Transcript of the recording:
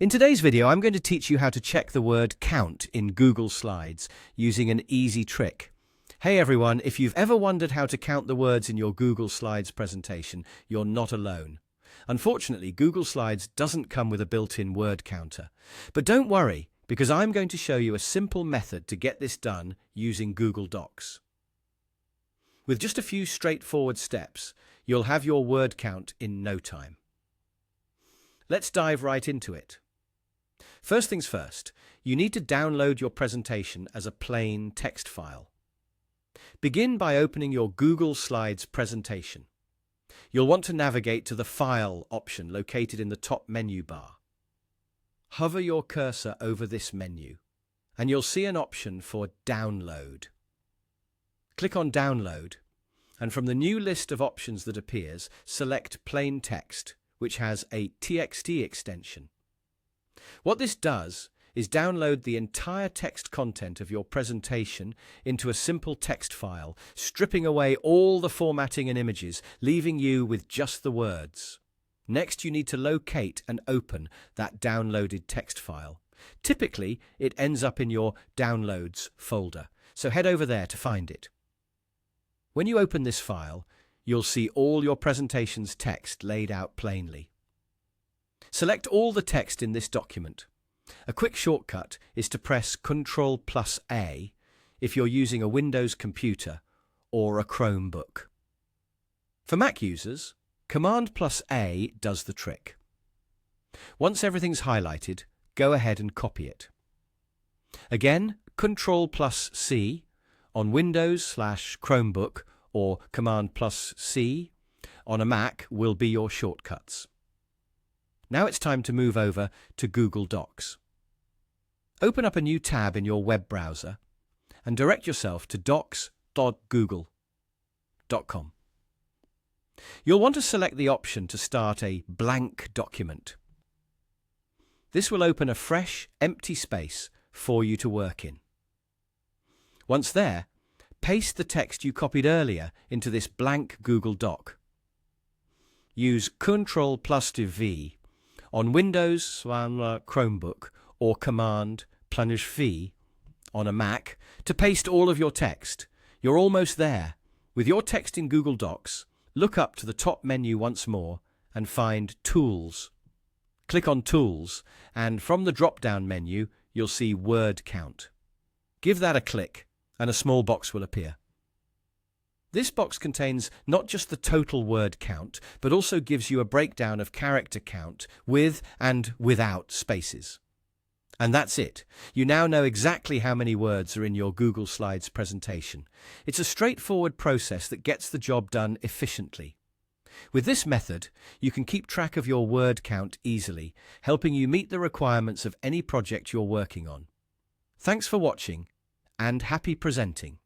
In today's video, I'm going to teach you how to check the word count in Google Slides using an easy trick. Hey everyone, if you've ever wondered how to count the words in your Google Slides presentation, you're not alone. Unfortunately, Google Slides doesn't come with a built-in word counter. But don't worry, because I'm going to show you a simple method to get this done using Google Docs. With just a few straightforward steps, you'll have your word count in no time. Let's dive right into it. First things first, you need to download your presentation as a plain text file. Begin by opening your Google Slides presentation. You'll want to navigate to the File option located in the top menu bar. Hover your cursor over this menu, and you'll see an option for Download. Click on Download, and from the new list of options that appears, select Plain Text, which has a TXT extension. What this does is download the entire text content of your presentation into a simple text file, stripping away all the formatting and images, leaving you with just the words. Next, you need to locate and open that downloaded text file. Typically, it ends up in your Downloads folder, so head over there to find it. When you open this file, you'll see all your presentation's text laid out plainly. Select all the text in this document. A quick shortcut is to press Ctrl+A if you're using a Windows computer or a Chromebook. For Mac users, Command+A does the trick. Once everything's highlighted, go ahead and copy it. Again, Ctrl+C on Windows/Chromebook or Command+C on a Mac will be your shortcuts. Now it's time to move over to Google Docs. Open up a new tab in your web browser and direct yourself to docs.google.com. You'll want to select the option to start a blank document. This will open a fresh, empty space for you to work in. Once there, paste the text you copied earlier into this blank Google Doc. Use Ctrl+V on Windows, Chromebook, or Command+V on a Mac to paste all of your text. You're almost there. With your text in Google Docs, look up to the top menu once more and find Tools. Click on Tools, and from the drop-down menu, you'll see Word Count. Give that a click, and a small box will appear. This box contains not just the total word count, but also gives you a breakdown of character count with and without spaces. And that's it. You now know exactly how many words are in your Google Slides presentation. It's a straightforward process that gets the job done efficiently. With this method, you can keep track of your word count easily, helping you meet the requirements of any project you're working on. Thanks for watching, and happy presenting.